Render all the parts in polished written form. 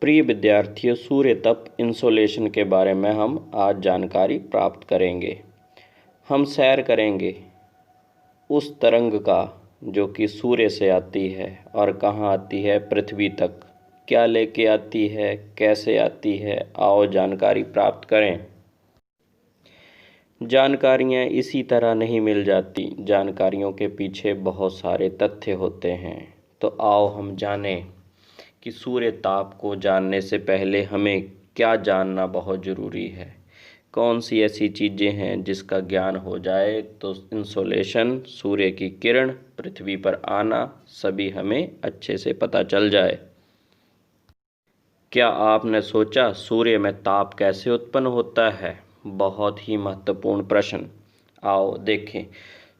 प्रिय विद्यार्थियों, सूर्य तप इंसोलेशन के बारे में हम आज जानकारी प्राप्त करेंगे। हम सैर करेंगे उस तरंग का जो कि सूर्य से आती है और कहाँ आती है, पृथ्वी तक। क्या लेके आती है, कैसे आती है, आओ जानकारी प्राप्त करें। जानकारियाँ इसी तरह नहीं मिल जाती, जानकारियों के पीछे बहुत सारे तथ्य होते हैं। तो आओ हम जानें कि सूर्य ताप को जानने से पहले हमें क्या जानना बहुत ज़रूरी है। कौन सी ऐसी चीज़ें हैं जिसका ज्ञान हो जाए तो इंसोलेशन, सूर्य की किरण, पृथ्वी पर आना, सभी हमें अच्छे से पता चल जाए। क्या आपने सोचा सूर्य में ताप कैसे उत्पन्न होता है? बहुत ही महत्वपूर्ण प्रश्न। आओ देखें।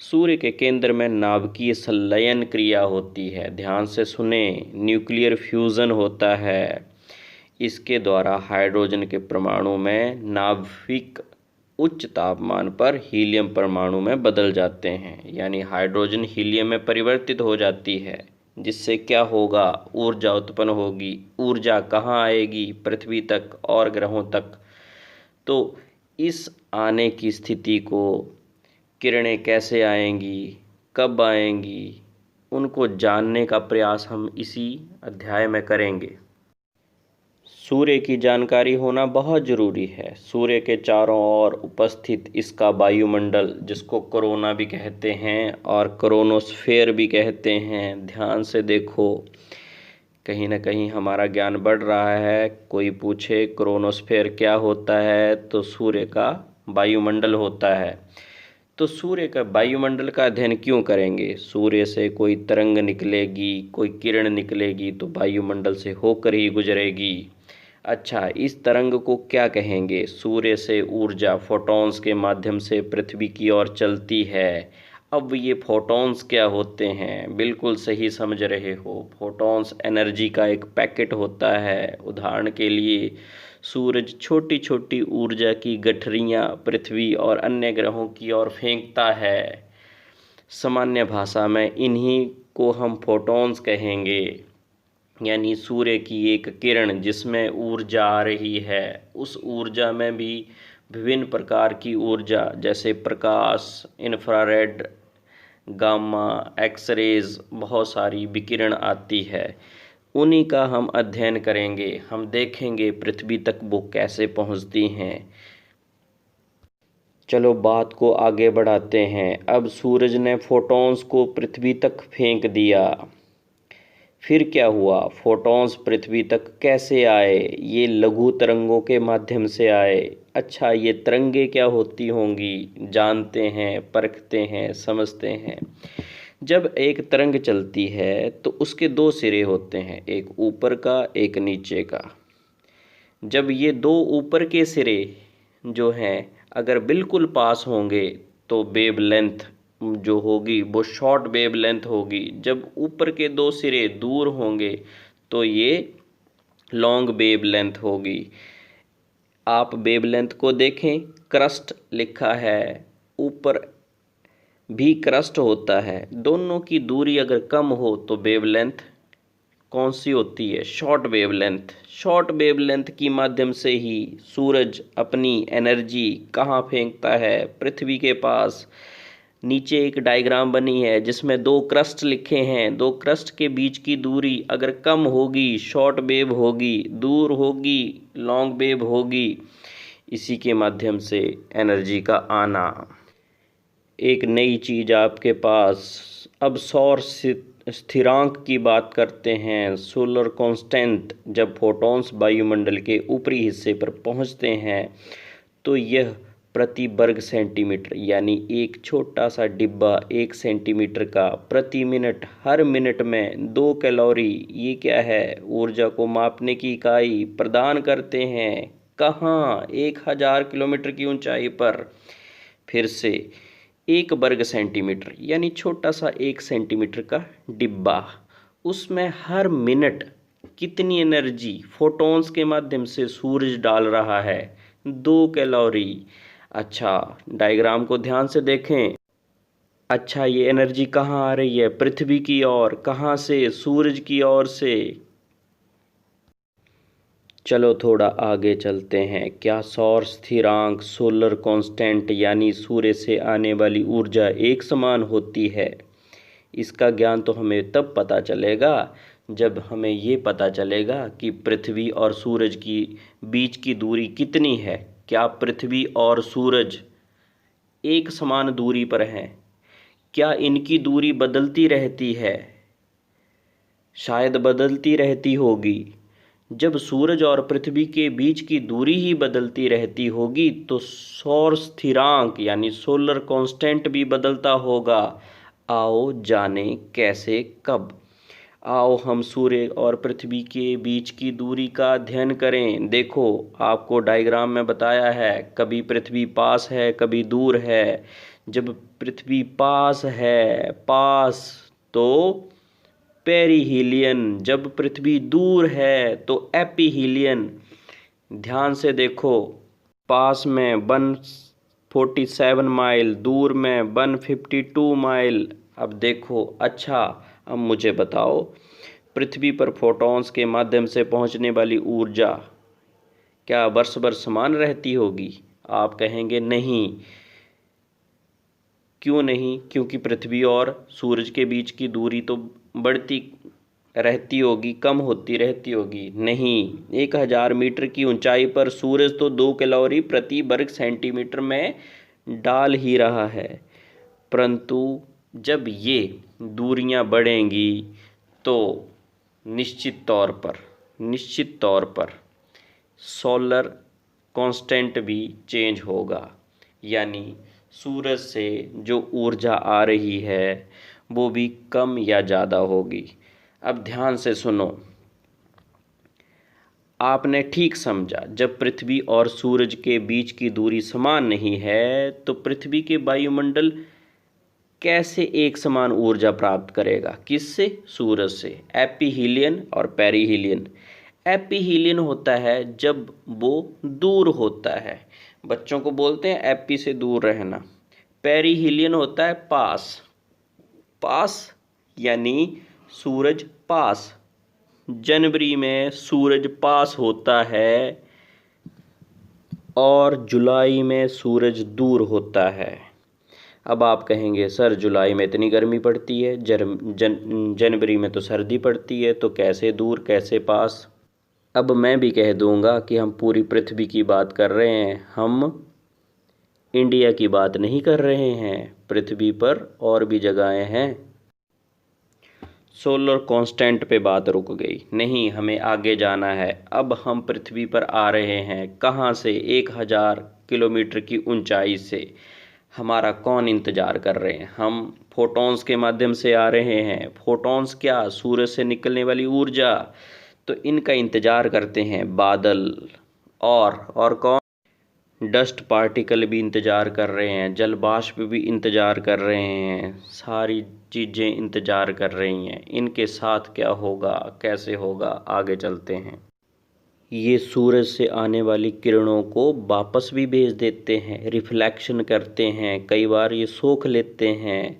सूर्य के केंद्र में नाभिकीय संलयन क्रिया होती है। ध्यान से सुने, न्यूक्लियर फ्यूज़न होता है। इसके द्वारा हाइड्रोजन के परमाणु में नाभिक उच्च तापमान पर हीलियम परमाणु में बदल जाते हैं, यानी हाइड्रोजन हीलियम में परिवर्तित हो जाती है। जिससे क्या होगा? ऊर्जा उत्पन्न होगी। ऊर्जा कहाँ आएगी? पृथ्वी तक और ग्रहों तक। तो इस आने की स्थिति को किरणें कैसे आएंगी, कब आएंगी, उनको जानने का प्रयास हम इसी अध्याय में करेंगे। सूर्य की जानकारी होना बहुत ज़रूरी है। सूर्य के चारों ओर उपस्थित इसका वायुमंडल, जिसको कोरोना भी कहते हैं और कोरोनोस्फेयर भी कहते हैं। ध्यान से देखो, कहीं ना कहीं हमारा ज्ञान बढ़ रहा है। कोई पूछे कोरोनोस्फेयर क्या होता है, तो सूर्य का वायुमंडल होता है। तो सूर्य का वायुमंडल का अध्ययन क्यों करेंगे? सूर्य से कोई तरंग निकलेगी, कोई किरण निकलेगी तो वायुमंडल से होकर ही गुजरेगी। अच्छा, इस तरंग को क्या कहेंगे? सूर्य से ऊर्जा फोटॉन्स के माध्यम से पृथ्वी की ओर चलती है। अब ये फोटॉन्स क्या होते हैं? बिल्कुल सही समझ रहे हो। फोटॉन्स एनर्जी का एक पैकेट होता है। उदाहरण के लिए सूरज छोटी छोटी ऊर्जा की गठरियाँ पृथ्वी और अन्य ग्रहों की ओर फेंकता है। सामान्य भाषा में इन्हीं को हम फोटॉन्स कहेंगे, यानी सूर्य की एक किरण जिसमें ऊर्जा आ रही है। उस ऊर्जा में भी विभिन्न प्रकार की ऊर्जा, जैसे प्रकाश, इंफ्रारेड, गामा, एक्सरेज, बहुत सारी विकिरण आती है। उन्हीं का हम अध्ययन करेंगे। हम देखेंगे पृथ्वी तक वो कैसे पहुंचती हैं। चलो बात को आगे बढ़ाते हैं। अब सूरज ने फोटॉन्स को पृथ्वी तक फेंक दिया। फिर क्या हुआ? फोटॉन्स पृथ्वी तक कैसे आए? ये लघु तरंगों के माध्यम से आए। अच्छा, ये तरंगे क्या होती होंगी? जानते हैं, परखते हैं, समझते हैं। जब एक तरंग चलती है तो उसके दो सिरे होते हैं, एक ऊपर का, एक नीचे का। जब ये दो ऊपर के सिरे जो हैं अगर बिल्कुल पास होंगे तो वेवलेंथ जो होगी वो शॉर्ट वेवलेंथ होगी। जब ऊपर के दो सिरे दूर होंगे तो ये लॉन्ग वेवलेंथ होगी। आप वेवलेंथ को देखें, क्रस्ट लिखा है, ऊपर भी क्रस्ट होता है। दोनों की दूरी अगर कम हो तो वेवलेंथ कौन सी होती है? Short wavelength. शॉर्ट वेवलेंथ की माध्यम से ही सूरज अपनी एनर्जी कहाँ फेंकता है? पृथ्वी के पास। नीचे एक डायग्राम बनी है जिसमें दो क्रस्ट लिखे हैं। दो क्रस्ट के बीच की दूरी अगर कम होगी शॉर्ट वेव होगी, दूर होगी लॉन्ग वेव होगी। इसी के माध्यम से एनर्जी का आना। एक नई चीज़ आपके पास। अब सौर स्थिरांक की बात करते हैं। Solar constant. जब फोटॉन्स वायुमंडल के ऊपरी हिस्से पर पहुंचते हैं तो यह प्रति वर्ग सेंटीमीटर, यानी एक छोटा सा डिब्बा 1 सेंटीमीटर का, प्रति मिनट, हर मिनट में 2 कैलोरी, ये क्या है? ऊर्जा को मापने की इकाई प्रदान करते हैं। कहाँ? 1000 किलोमीटर की ऊंचाई पर। फिर से 1 वर्ग सेंटीमीटर, यानी छोटा सा 1 सेंटीमीटर का डिब्बा, उसमें हर मिनट कितनी एनर्जी फोटॉन्स के माध्यम से सूरज डाल रहा है? 2 कैलोरी। अच्छा, डायग्राम को ध्यान से देखें। अच्छा, ये एनर्जी कहाँ आ रही है? पृथ्वी की ओर। कहाँ से? सूरज की ओर से। चलो थोड़ा आगे चलते हैं। क्या सौर स्थिरांक सोलर कांस्टेंट यानी सूर्य से आने वाली ऊर्जा एक समान होती है? इसका ज्ञान तो हमें तब पता चलेगा जब हमें ये पता चलेगा कि पृथ्वी और सूरज की बीच की दूरी कितनी है। क्या पृथ्वी और सूरज एक समान दूरी पर हैं? क्या इनकी दूरी बदलती रहती है? शायद बदलती रहती होगी। जब सूरज और पृथ्वी के बीच की दूरी ही बदलती रहती होगी तो सौर स्थिरांक यानी सोलर कांस्टेंट भी बदलता होगा। आओ जाने कैसे, कब। आओ हम सूर्य और पृथ्वी के बीच की दूरी का अध्ययन करें। देखो, आपको डायग्राम में बताया है, कभी पृथ्वी पास है कभी दूर है। जब पृथ्वी पास है, पास, तो पेरिहीलियन। जब पृथ्वी दूर है तो एपिहीलियन। ध्यान से देखो, पास में 147 माइल, दूर में 152 माइल। अब देखो, अच्छा अब मुझे बताओ, पृथ्वी पर फोटॉन्स के माध्यम से पहुंचने वाली ऊर्जा क्या वर्ष भर समान रहती होगी? आप कहेंगे नहीं। क्यों नहीं? क्योंकि पृथ्वी और सूरज के बीच की दूरी तो बढ़ती रहती होगी, कम होती रहती होगी। नहीं, 1000 मीटर की ऊंचाई पर सूरज तो 2 कैलोरी प्रति वर्ग सेंटीमीटर में डाल ही रहा है। परंतु जब ये दूरियां बढ़ेंगी तो निश्चित तौर पर सोलर कांस्टेंट भी चेंज होगा। यानी सूरज से जो ऊर्जा आ रही है वो भी कम या ज़्यादा होगी। अब ध्यान से सुनो, आपने ठीक समझा। जब पृथ्वी और सूरज के बीच की दूरी समान नहीं है तो पृथ्वी के वायुमंडल कैसे एक समान ऊर्जा प्राप्त करेगा? किससे? सूरज से। एपिहीलियन और पेरिहीलियन। एपिहीलियन होता है जब वो दूर होता है, बच्चों को बोलते हैं एपी से दूर रहना। पेरिहीलियन होता है पास। पास यानी सूरज पास। जनवरी में सूरज पास होता है और जुलाई में सूरज दूर होता है। अब आप कहेंगे सर जुलाई में इतनी गर्मी पड़ती है, जनवरी में तो सर्दी पड़ती है, तो कैसे दूर कैसे पास? अब मैं भी कह दूंगा कि हम पूरी पृथ्वी की बात कर रहे हैं, हम इंडिया की बात नहीं कर रहे हैं। पृथ्वी पर और भी जगहें हैं। सोलर कांस्टेंट पे बात रुक गई। नहीं, हमें आगे जाना है। अब हम पृथ्वी पर आ रहे हैं। कहाँ से? 1000 किलोमीटर की ऊंचाई से। हमारा कौन इंतज़ार कर रहे हैं? हम फोटॉन्स के माध्यम से आ रहे हैं। फोटॉन्स क्या? सूरज से निकलने वाली ऊर्जा। तो इनका इंतज़ार करते हैं बादल, और कौन? डस्ट पार्टिकल भी इंतज़ार कर रहे हैं, जल वाष्प भी इंतज़ार कर रहे हैं, सारी चीज़ें इंतज़ार कर रही हैं। इनके साथ क्या होगा, कैसे होगा, आगे चलते हैं। ये सूरज से आने वाली किरणों को वापस भी भेज देते हैं, रिफ्लेक्शन करते हैं। कई बार ये सोख लेते हैं,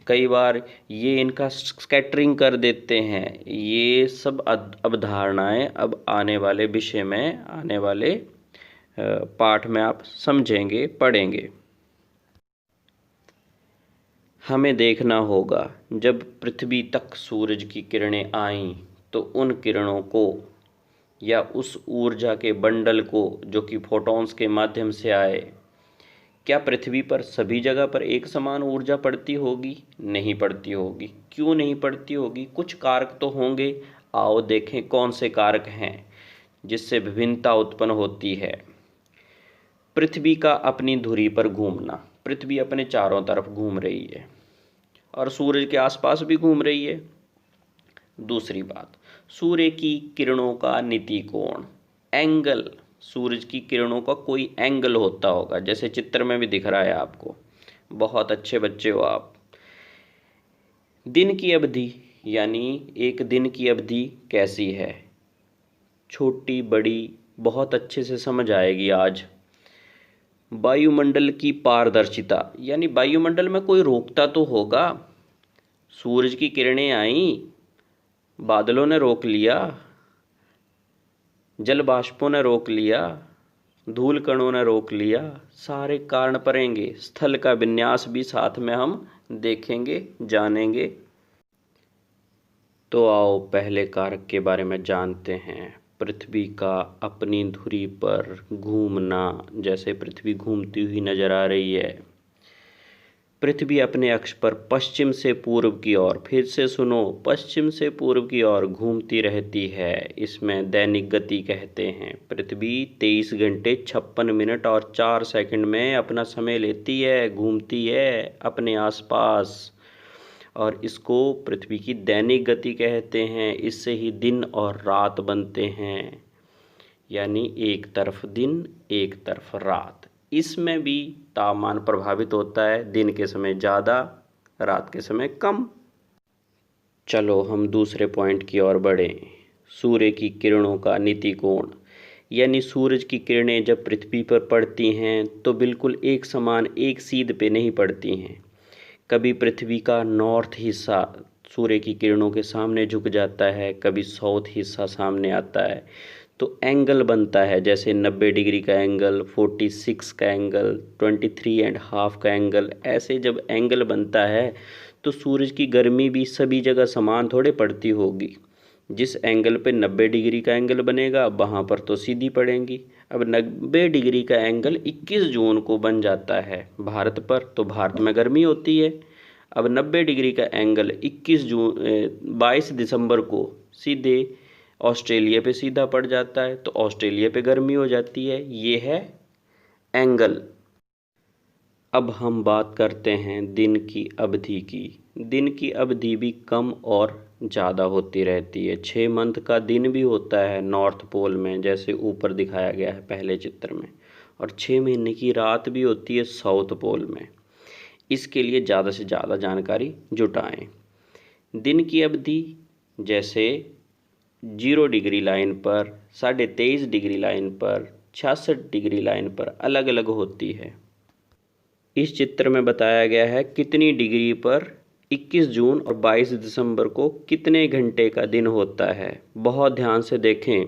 कई बार ये इनका स्कैटरिंग कर देते हैं। ये सब अवधारणाएं अब आने वाले विषय में, आने वाले पाठ में आप समझेंगे, पढ़ेंगे। हमें देखना होगा जब पृथ्वी तक सूरज की किरणें आईं तो उन किरणों को या उस ऊर्जा के बंडल को जो कि फोटॉन्स के माध्यम से आए, क्या पृथ्वी पर सभी जगह पर एक समान ऊर्जा पड़ती होगी? नहीं पड़ती होगी। क्यों नहीं पड़ती होगी? कुछ कारक तो होंगे। आओ देखें कौन से कारक हैं जिससे विभिन्नता उत्पन्न होती है। पृथ्वी का अपनी धुरी पर घूमना। पृथ्वी अपने चारों तरफ घूम रही है और सूरज के आसपास भी घूम रही है। दूसरी बात, सूर्य की किरणों का नीति कोण, एंगल। सूरज की किरणों का कोई एंगल होता होगा, जैसे चित्र में भी दिख रहा है आपको। बहुत अच्छे बच्चे हो आप। दिन की अवधि, यानी एक दिन की अवधि कैसी है? छोटी, बड़ी, बहुत अच्छे से समझ आएगी आज। वायुमंडल की पारदर्शिता, यानी वायुमंडल में कोई रोकता तो होगा। सूरज की किरणें आईं, बादलों ने रोक लिया, जल बाष्पों ने रोक लिया, धूल कणों ने रोक लिया, सारे कारण पड़ेंगे। स्थल का विन्यास भी साथ में हम देखेंगे, जानेंगे। तो आओ पहले कारक के बारे में जानते हैं। पृथ्वी का अपनी धुरी पर घूमना। जैसे पृथ्वी घूमती हुई नजर आ रही है। पृथ्वी अपने अक्ष पर पश्चिम से पूर्व की ओर, फिर से सुनो, पश्चिम से पूर्व की ओर घूमती रहती है। इसमें दैनिक गति कहते हैं। पृथ्वी 23 घंटे 56 मिनट और 4 सेकंड में अपना समय लेती है, घूमती है अपने आसपास, और इसको पृथ्वी की दैनिक गति कहते हैं। इससे ही दिन और रात बनते हैं, यानी एक तरफ दिन, एक तरफ रात। इसमें भी तापमान प्रभावित होता है, दिन के समय ज़्यादा, रात के समय कम। चलो हम दूसरे पॉइंट की ओर बढ़ें। सूर्य की किरणों का नीतिकोण, यानी सूरज की किरणें जब पृथ्वी पर पड़ती हैं तो बिल्कुल एक समान, एक सीध पे नहीं पड़ती हैं। कभी पृथ्वी का नॉर्थ हिस्सा सूर्य की किरणों के सामने झुक जाता है, कभी साउथ हिस्सा सामने आता है, तो एंगल बनता है। जैसे 90 डिग्री का एंगल, 46 का एंगल, 23.5 का एंगल। ऐसे जब एंगल बनता है तो सूरज की गर्मी भी सभी जगह समान थोड़े पड़ती होगी। जिस एंगल पे 90 डिग्री का एंगल बनेगा वहाँ पर तो सीधी पड़ेंगी। अब 90 डिग्री का एंगल 21 जून को बन जाता है भारत पर, तो भारत में गर्मी होती है। अब 90 डिग्री का एंगल 22 दिसंबर को सीधे ऑस्ट्रेलिया पे सीधा पड़ जाता है, तो ऑस्ट्रेलिया पे गर्मी हो जाती है। ये है एंगल। अब हम बात करते हैं दिन की अवधि की। दिन की अवधि भी कम और ज़्यादा होती रहती है। 6 मंथ का दिन भी होता है नॉर्थ पोल में, जैसे ऊपर दिखाया गया है पहले चित्र में, और 6 महीने की रात भी होती है साउथ पोल में। इसके लिए ज़्यादा से ज़्यादा जानकारी जुटाएं। दिन की अवधि जैसे 0 डिग्री लाइन पर, 23.5 डिग्री लाइन पर, 66 डिग्री लाइन पर अलग अलग होती है। इस चित्र में बताया गया है कितनी डिग्री पर 21 जून और 22 दिसंबर को कितने घंटे का दिन होता है। बहुत ध्यान से देखें।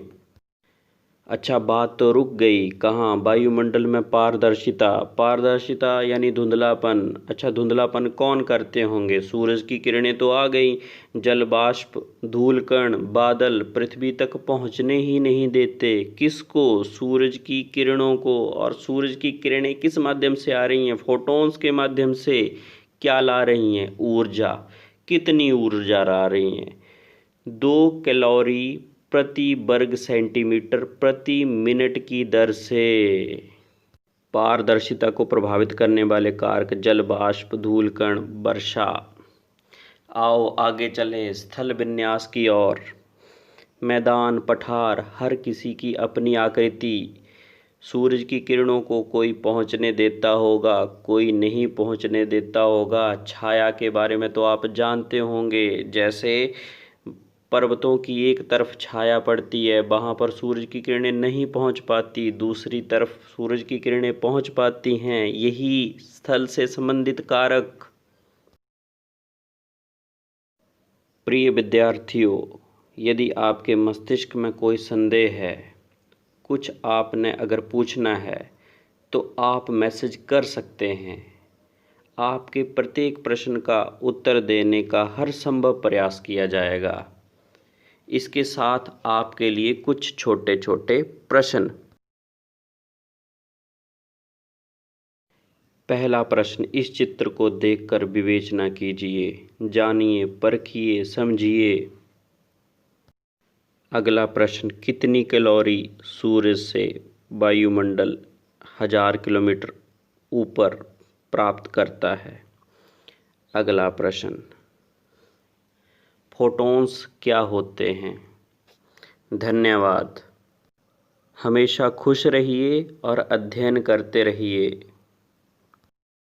अच्छा, बात तो रुक गई। कहाँ? वायुमंडल में पारदर्शिता। पारदर्शिता यानी धुंधलापन। अच्छा, धुंधलापन कौन करते होंगे? सूरज की किरणें तो आ गई, जल बाष्प, धूल कण, बादल पृथ्वी तक पहुँचने ही नहीं देते। किसको? सूरज की किरणों को। और सूरज की किरणें किस माध्यम से आ रही हैं? फोटॉन्स के माध्यम से। क्या ला रही हैं? ऊर्जा। कितनी ऊर्जा ला रही हैं? 2 कैलोरी प्रति वर्ग सेंटीमीटर प्रति मिनट की दर से। पारदर्शिता को प्रभावित करने वाले कारक जल बाष्प, धूल कण, वर्षा। आओ आगे चलें स्थल विन्यास की ओर। मैदान, पठार, हर किसी की अपनी आकृति। सूरज की किरणों को कोई पहुंचने देता होगा, कोई नहीं पहुंचने देता होगा। छाया के बारे में तो आप जानते होंगे। जैसे पर्वतों की एक तरफ छाया पड़ती है, वहाँ पर सूरज की किरणें नहीं पहुँच पाती, दूसरी तरफ सूरज की किरणें पहुँच पाती हैं। यही स्थल से संबंधित कारक। प्रिय विद्यार्थियों, यदि आपके मस्तिष्क में कोई संदेह है, कुछ आपने अगर पूछना है, तो आप मैसेज कर सकते हैं। आपके प्रत्येक प्रश्न का उत्तर देने का हर संभव प्रयास किया जाएगा। इसके साथ आपके लिए कुछ छोटे छोटे प्रश्न। पहला प्रश्न, इस चित्र को देखकर विवेचना कीजिए, जानिए, परखिए, समझिए। अगला प्रश्न, कितनी कैलोरी सूरज से वायुमंडल 1000 किलोमीटर ऊपर प्राप्त करता है? अगला प्रश्न, फोटॉन्स क्या होते हैं? धन्यवाद। हमेशा खुश रहिए और अध्ययन करते रहिए।